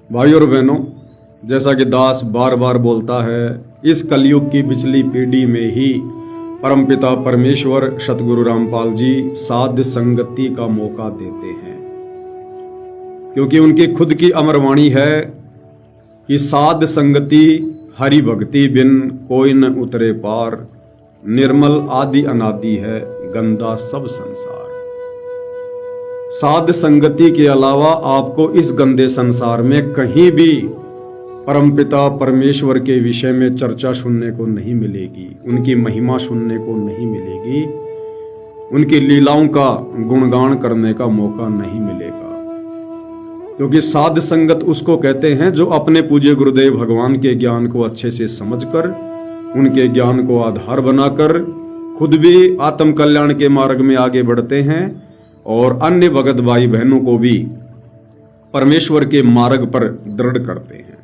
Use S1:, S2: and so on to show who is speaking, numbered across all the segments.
S1: भाई और बहनों, जैसा कि दास बार बार बोलता है, इस कलयुग की पिछली पीढ़ी में ही परमपिता परमेश्वर सतगुरु रामपाल जी साध संगति का मौका देते हैं, क्योंकि उनकी खुद की अमरवाणी है कि साध संगति हरि भक्ति बिन कोई न उतरे पार, निर्मल आदि अनादि है गंदा सब संसार। साध संगति के अलावा आपको इस गंदे संसार में कहीं भी परमपिता परमेश्वर के विषय में चर्चा सुनने को नहीं मिलेगी, उनकी महिमा सुनने को नहीं मिलेगी, उनकी लीलाओं का गुणगान करने का मौका नहीं मिलेगा। क्योंकि साध संगत उसको कहते हैं जो अपने पूज्य गुरुदेव भगवान के ज्ञान को अच्छे से समझकर, उनके ज्ञान को आधार बनाकर खुद भी आत्म कल्याण के मार्ग में आगे बढ़ते हैं और अन्य भगत भाई बहनों को भी परमेश्वर के मार्ग पर दृढ़ करते हैं।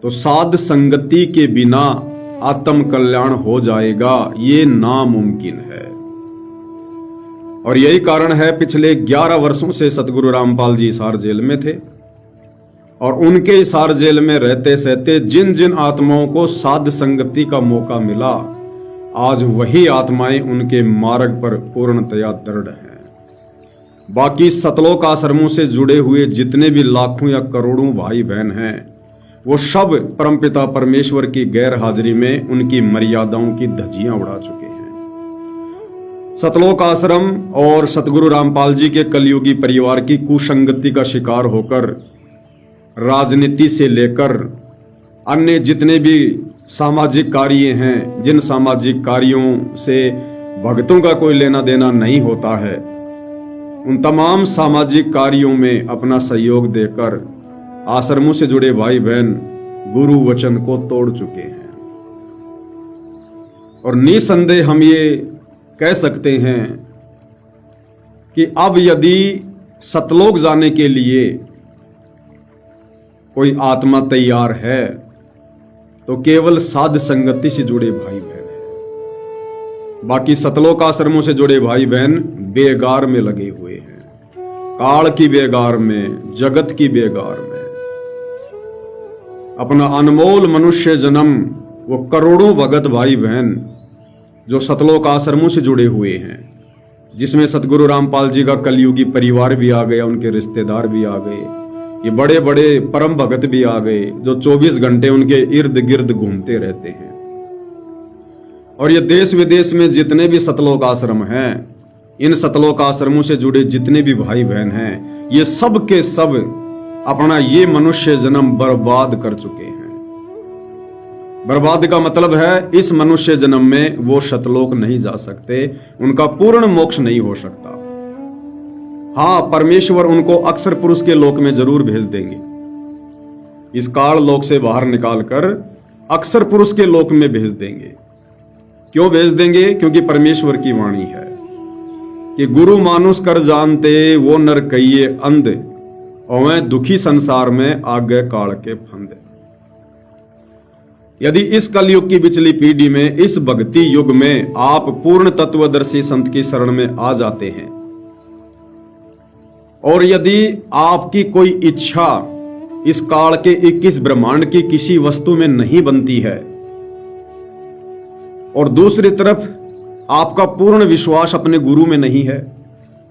S1: तो साध संगति के बिना आत्म कल्याण हो जाएगा, ये नामुमकिन है। और यही कारण है पिछले 11 वर्षों से सतगुरु रामपाल जी हिसार जेल में थे और उनके हिसार जेल में रहते सहते जिन जिन आत्माओं को साध संगति का मौका मिला, आज वही आत्माएं उनके मार्ग पर पूर्णतया दृढ़ हैं। बाकी सतलोक आश्रमों से जुड़े हुए जितने भी लाखों या करोड़ों भाई बहन हैं, वो सब परमपिता परमेश्वर की गैर हाजिरी में उनकी मर्यादाओं की धज्जियां उड़ा चुके हैं। सतलोक आश्रम और सतगुरु रामपाल जी के कलयुगी परिवार की कुसंगति का शिकार होकर राजनीति से लेकर अन्य जितने भी सामाजिक कार्य हैं, जिन सामाजिक कार्यों से भक्तों का कोई लेना देना नहीं होता है, उन तमाम सामाजिक कार्यों में अपना सहयोग देकर आश्रमों से जुड़े भाई बहन गुरु वचन को तोड़ चुके हैं। और निसंदेह हम ये कह सकते हैं कि अब यदि सतलोक जाने के लिए कोई आत्मा तैयार है तो केवल साध संगति से जुड़े भाई बहन हैं। बाकी सतलोक आश्रमों से जुड़े भाई बहन बेगार में लगे हुए हैं, काल की बेगार में, जगत की बेगार में। अपना अनमोल मनुष्य जन्म वो करोड़ों भगत भाई बहन जो सतलोक आश्रमों से जुड़े हुए हैं, जिसमें सतगुरु रामपाल जी का कलयुगी परिवार भी आ गया, उनके रिश्तेदार भी आ गए, ये बड़े बड़े परम भगत भी आ गए जो 24 घंटे उनके इर्द गिर्द घूमते रहते हैं। और ये देश विदेश में जितने भी सतलोक आश्रम हैं, इन सतलोक आश्रमों से जुड़े जितने भी भाई बहन हैं, ये सब के सब अपना ये मनुष्य जन्म बर्बाद कर चुके हैं। बर्बाद का मतलब है इस मनुष्य जन्म में वो सतलोक नहीं जा सकते, उनका पूर्ण मोक्ष नहीं हो सकता। हाँ, परमेश्वर उनको अक्षर पुरुष के लोक में जरूर भेज देंगे, इस काल लोक से बाहर निकालकर अक्षर पुरुष के लोक में भेज देंगे। क्यों भेज देंगे? क्योंकि परमेश्वर की वाणी है कि गुरु मानुष कर जानते वो नर कहिए अंध, और दुखी संसार में आगे काल के फंद। यदि इस कलयुग की पिछली पीढ़ी में, इस भक्ति युग में आप पूर्ण तत्वदर्शी संत की शरण में आ जाते हैं और यदि आपकी कोई इच्छा इस काल के 21 ब्रह्मांड की किसी वस्तु में नहीं बनती है और दूसरी तरफ आपका पूर्ण विश्वास अपने गुरु में नहीं है,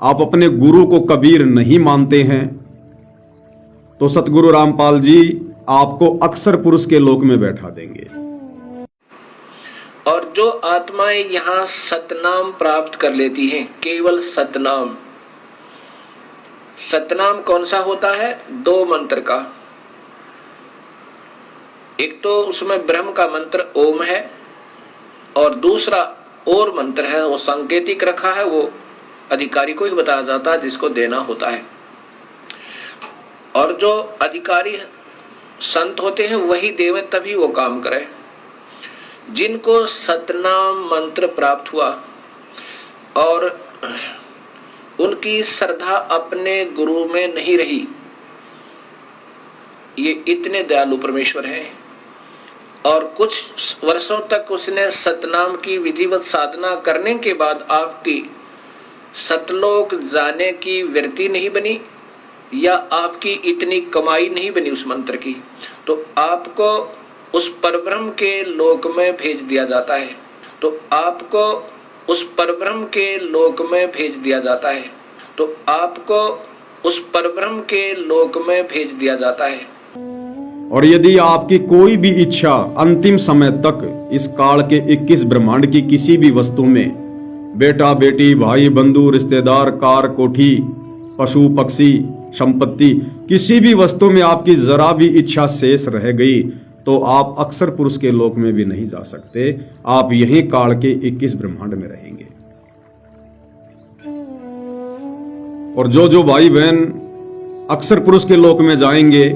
S1: आप अपने गुरु को कबीर नहीं मानते हैं, तो सतगुरु रामपाल जी आपको अक्षर पुरुष के लोक में बैठा देंगे।
S2: और जो आत्माएं यहाँ सतनाम प्राप्त कर लेती हैं, केवल सतनाम, सतनाम कौन सा होता है? 2 मंत्र का। एक तो उसमें ब्रह्म का मंत्र ओम है और दूसरा और मंत्र है, वो सांकेतिक रखा है, वो अधिकारी को ही बताया जाता है जिसको देना होता है। और जो अधिकारी संत होते हैं वही देवे, तभी वो काम करे। जिनको सतनाम मंत्र प्राप्त हुआ और उनकी श्रद्धा अपने गुरु में नहीं रही, ये इतने दयालु परमेश्वर है। और कुछ वर्षों तक उसने सतनाम की विधिवत साधना करने के बाद आपकी सतलोक जाने की वृत्ति नहीं बनी, या आपकी इतनी कमाई नहीं बनी उस मंत्र की, तो आपको उस परब्रह्म के लोक में भेज दिया जाता है, तो आपको उस परब्रह्म के लोक में भेज दिया जाता है, तो आपको उस परब्रह्म के लोक में भेज दिया जाता है।
S1: और यदि आपकी कोई भी इच्छा अंतिम समय तक इस काल के 21 ब्रह्मांड की किसी भी वस्तु में, बेटा बेटी भाई बंधु रिश्तेदार कार कोठी पशु पक्षी संपत्ति, किसी भी वस्तु में आपकी जरा भी इच्छा शेष रह गई, तो आप अक्षर पुरुष के लोक में भी नहीं जा सकते, आप यही काल के 21 ब्रह्मांड में रहेंगे। और जो भाई बहन अक्षर पुरुष के लोक में जाएंगे,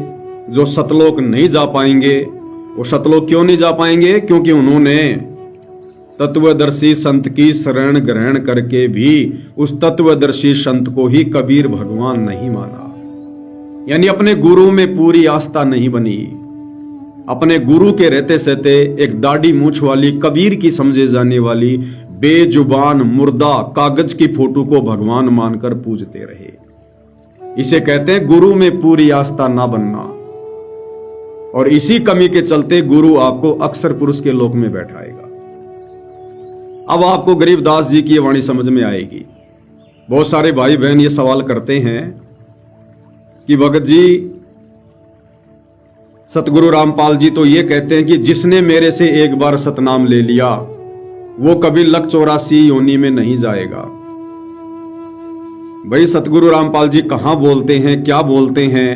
S1: जो सतलोक नहीं जा पाएंगे, वो सतलोक क्यों नहीं जा पाएंगे? क्योंकि उन्होंने तत्वदर्शी संत की शरण ग्रहण करके भी उस तत्वदर्शी संत को ही कबीर भगवान नहीं माना, यानी अपने गुरु में पूरी आस्था नहीं बनी। अपने गुरु के रहते सहते एक दाढ़ी मूछ वाली कबीर की समझे जाने वाली बेजुबान मुर्दा कागज की फोटो को भगवान मानकर पूजते रहे। इसे कहते हैं गुरु में पूरी आस्था ना बनना। और इसी कमी के चलते गुरु आपको अक्षर पुरुष के लोक में बैठाएगा। अब आपको गरीबदास जी की वाणी समझ में आएगी। बहुत सारे भाई बहन ये सवाल करते हैं कि भगत जी, सतगुरु रामपाल जी तो ये कहते हैं कि जिसने मेरे से एक बार सतनाम ले लिया वो कभी लक 84 योनि में नहीं जाएगा। भाई सतगुरु रामपाल जी कहां बोलते हैं, क्या बोलते हैं?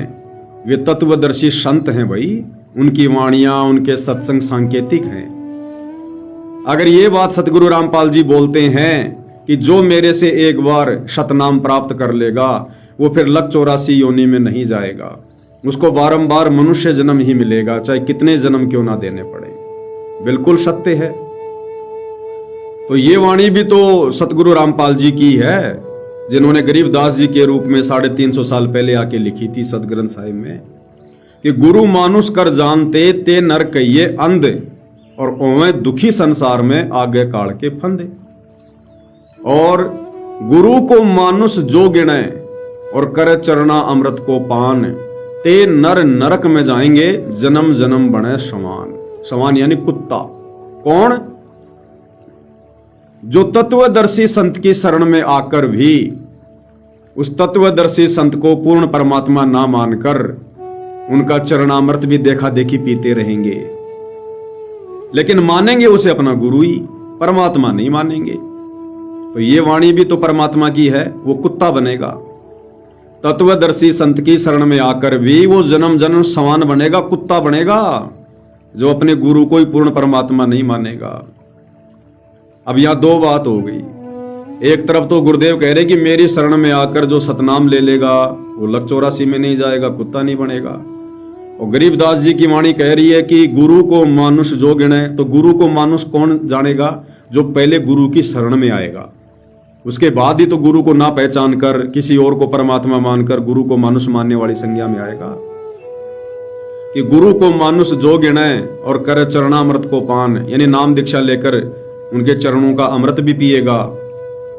S1: वे तत्वदर्शी संत हैं भाई, उनकी वाणियां उनके सत्संग सांकेतिक हैं। अगर ये बात सतगुरु रामपाल जी बोलते हैं कि जो मेरे से एक बार सतनाम प्राप्त कर लेगा वो फिर लक 84 योनि में नहीं जाएगा, उसको बारंबार मनुष्य जन्म ही मिलेगा, चाहे कितने जन्म क्यों ना देने पड़े। बिल्कुल सत्य है। तो ये वाणी भी तो सतगुरु रामपाल जी की है, जिन्होंने गरीबदास जी के रूप में 350 साल पहले आके लिखी थी सदग्रंथ साहिब में कि गुरु मानुष कर जानते ते नर कहिए अंध, और ओवे दुखी संसार में आगे काल के फंदे। और गुरु को मानुष जो गिणे और करे चरना अमृत को पान, ते नर नरक में जाएंगे जन्म जन्म बने समान। समान यानी कुत्ता। कौन? जो तत्वदर्शी संत की शरण में आकर भी उस तत्वदर्शी संत को पूर्ण परमात्मा ना मानकर उनका चरणामृत भी देखा देखी पीते रहेंगे, लेकिन मानेंगे उसे अपना गुरु ही, परमात्मा नहीं मानेंगे। तो ये वाणी भी तो परमात्मा की है, वो कुत्ता बनेगा। तत्वदर्शी संत की शरण में आकर भी वो जन्म जन्म समान बनेगा, कुत्ता बनेगा, जो अपने गुरु को ही पूर्ण परमात्मा नहीं मानेगा। अब यहां दो बात हो गई। एक तरफ तो गुरुदेव कह रहे कि मेरी शरण में आकर जो सतनाम ले लेगा वो लक 84 में नहीं जाएगा, कुत्ता नहीं बनेगा। और गरीबदास जी की वाणी कह रही है कि गुरु को मानुष जो गिने, तो गुरु को मानुष कौन जानेगा? जो पहले गुरु की शरण में आएगा, उसके बाद ही तो गुरु को ना पहचान कर किसी और को परमात्मा मानकर गुरु को मानुष मानने वाली संज्ञा में आएगा। कि गुरु को मानुष जो गिने और करे चरणामृत को पान, यानी नाम दीक्षा लेकर उनके चरणों का अमृत भी पिएगा।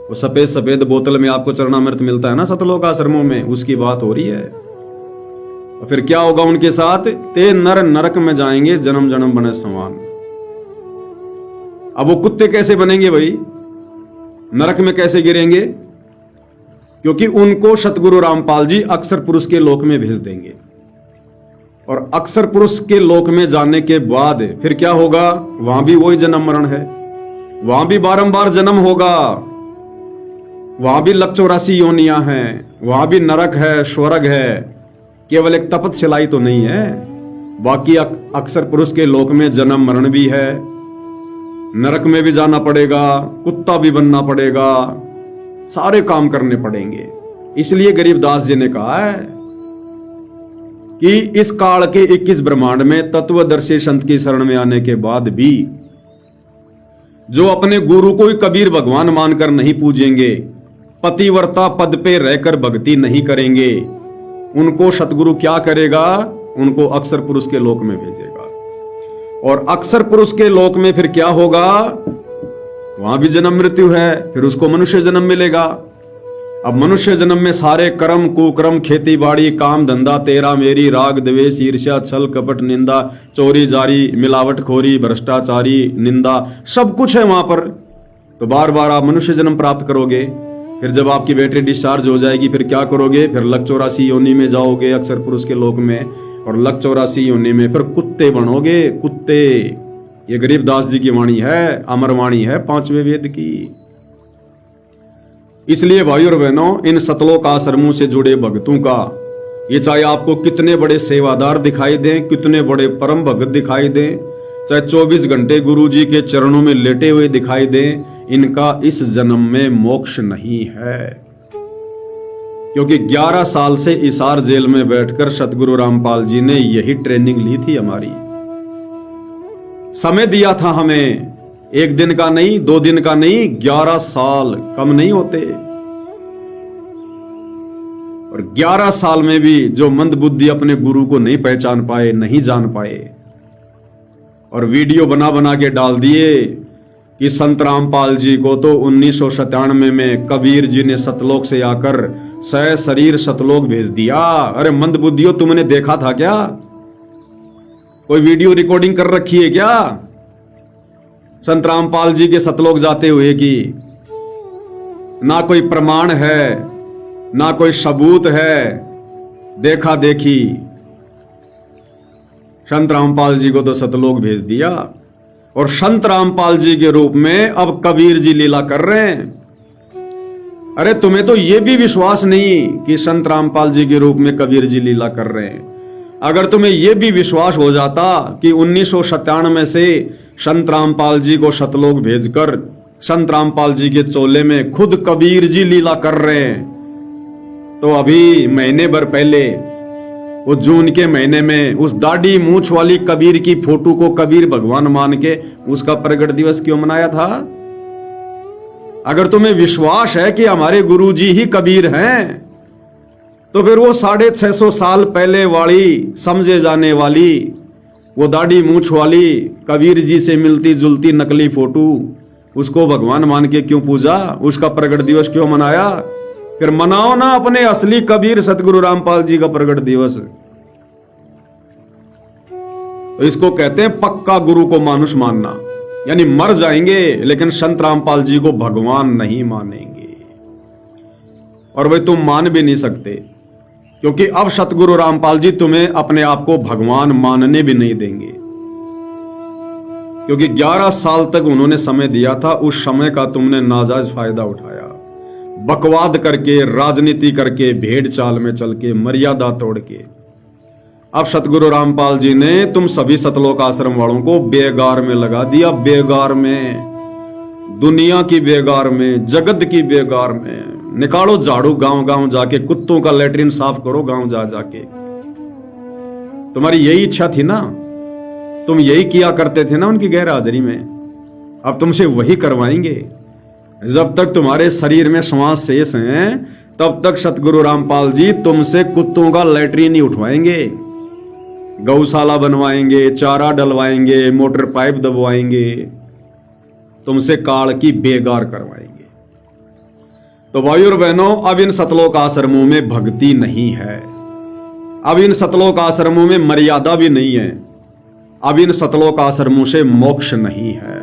S1: वो सफेद सफेद बोतल में आपको चरणामृत मिलता है ना सतलोक आश्रमों में, उसकी बात हो रही है। और फिर क्या होगा उनके साथ? ते नर नरक में जाएंगे जन्म जन्म बने समान। अब वो कुत्ते कैसे बनेंगे भाई? नरक में कैसे गिरेंगे? क्योंकि उनको सतगुरु रामपाल जी अक्षर पुरुष के लोक में भेज देंगे। और अक्षर पुरुष के लोक में जाने के बाद फिर क्या होगा? वहां भी वही जन्म मरण है, वहां भी बारंबार जन्म होगा, वहां भी लक 84 योनियां हैं, वहां भी नरक है, स्वर्ग है। केवल एक तपस्याई तो नहीं है, बाकी अक्षर पुरुष के लोक में जन्म मरण भी है, नरक में भी जाना पड़ेगा, कुत्ता भी बनना पड़ेगा, सारे काम करने पड़ेंगे। इसलिए गरीबदास जी ने कहा है कि इस काल के 21 ब्रह्मांड में तत्वदर्शी संत की शरण में आने के बाद भी जो अपने गुरु को ही कबीर भगवान मानकर नहीं पूजेंगे, पतिव्रता पद पे रहकर भक्ति नहीं करेंगे, उनको सतगुरु क्या करेगा? उनको अक्षर पुरुष के लोक में भेजेगा। और अक्षर पुरुष के लोक में फिर क्या होगा? वहां भी जन्म मृत्यु है, फिर उसको मनुष्य जन्म मिलेगा। अब मनुष्य जन्म में सारे कर्म कुकर्म खेती बाड़ी काम धंधा तेरा मेरी राग द्वेष ईर्ष्या छल कपट निंदा चोरी जारी मिलावटखोरी भ्रष्टाचारी निंदा सब कुछ है वहां पर। तो बार बार आप मनुष्य जन्म प्राप्त करोगे, फिर जब आपकी बैटरी डिस्चार्ज हो जाएगी फिर क्या करोगे? फिर लक 84 योनि में जाओगे अक्षर पुरुष के लोक में, और लक 84 योनि में फिर कुत्ते बनोगे, कुत्ते। ये गरीबदास जी की वाणी है, अमर वाणी है 5वें वेद की। इसलिए भाइयों और बहनों, इन सतलोक आश्रमों से जुड़े भक्तों का, ये चाहे आपको कितने बड़े सेवादार दिखाई दें, कितने बड़े परम भगत दिखाई दें, चाहे 24 घंटे गुरु जी के चरणों में लेटे हुए दिखाई दें, इनका इस जन्म में मोक्ष नहीं है। क्योंकि 11 साल से इसार जेल में बैठकर सतगुरु रामपाल जी ने यही ट्रेनिंग ली थी हमारी। समय दिया था हमें, 1 दिन का नहीं 2 दिन का नहीं, 11 साल कम नहीं होते। और 11 साल में भी जो मंदबुद्धि अपने गुरु को नहीं पहचान पाए, नहीं जान पाए, और वीडियो बना बना के डाल दिए कि संत रामपाल जी को तो 1997 में कबीर जी ने सतलोक से आकर शरीर सतलोक भेज दिया। अरे मंदबुद्धियों, तुमने देखा था क्या? कोई वीडियो रिकॉर्डिंग कर रखी है क्या संत रामपाल जी के सतलोक जाते हुए की? ना कोई प्रमाण है, ना कोई सबूत है, देखा देखी। संत रामपाल जी को तो सतलोक भेज दिया, और संत रामपाल जी के रूप में अब कबीर जी लीला कर रहे हैं। अरे तुम्हें तो यह भी विश्वास नहीं कि संत रामपाल जी के रूप में कबीर जी लीला कर रहे हैं। अगर तुम्हें यह भी विश्वास हो जाता कि 1997 से संत रामपाल जी को सतलोक भेजकर संत रामपाल जी के चोले में खुद कबीर जी लीला कर रहे हैं, तो अभी महीने भर पहले वो जून के महीने में उस दाढ़ी मूंछ वाली कबीर की फोटो को कबीर भगवान मान के उसका प्रगट दिवस क्यों मनाया था? अगर तुम्हें विश्वास है कि हमारे गुरुजी ही कबीर हैं, तो फिर वो 650 साल पहले वाली समझे जाने वाली वो दाढ़ी मूंछ वाली कबीर जी से मिलती जुलती नकली फोटो, उसको भगवान मान के क्यों पूजा? उसका प्रगट दिवस क्यों मनाया? फिर मनाओ ना अपने असली कबीर सतगुरु रामपाल जी का प्रगट दिवस। तो इसको कहते हैं पक्का गुरु को मानुष मानना, यानी मर जाएंगे लेकिन संत रामपाल जी को भगवान नहीं मानेंगे। और भाई तुम मान भी नहीं सकते, क्योंकि अब सतगुरु रामपाल जी तुम्हें अपने आप को भगवान मानने भी नहीं देंगे। क्योंकि 11 साल तक उन्होंने समय दिया था, उस समय का तुमने नाजायज फायदा उठाया, बकवाद करके, राजनीति करके, भेड़ चाल में चल के, मर्यादा तोड़ के। अब सतगुरु रामपाल जी ने तुम सभी सतलोक आश्रम वालों को बेगार में लगा दिया, बेगार में, दुनिया की बेगार में, जगत की बेगार में। निकालो झाड़ू गांव गांव जाके, कुत्तों का लेटरिन साफ करो गांव जा जाके। तुम्हारी यही इच्छा थी ना, तुम यही किया करते थे ना उनकी गैर हाजिरी में। अब तुमसे वही करवाएंगे। जब तक तुम्हारे शरीर में श्वास शेष हैं, तब तक सतगुरु रामपाल जी तुमसे कुत्तों का लेटरिन ही उठवाएंगे, गौशाला बनवाएंगे, चारा डलवाएंगे, मोटर पाइप दबवाएंगे, तुमसे काल की बेगार करवाएंगे। तो भाइयों और बहनों, अब इन सतलोक आश्रमों में भक्ति नहीं है, अब इन सतलोक आश्रमों में मर्यादा भी नहीं है, अब इन सतलोक आश्रमों से मोक्ष नहीं है।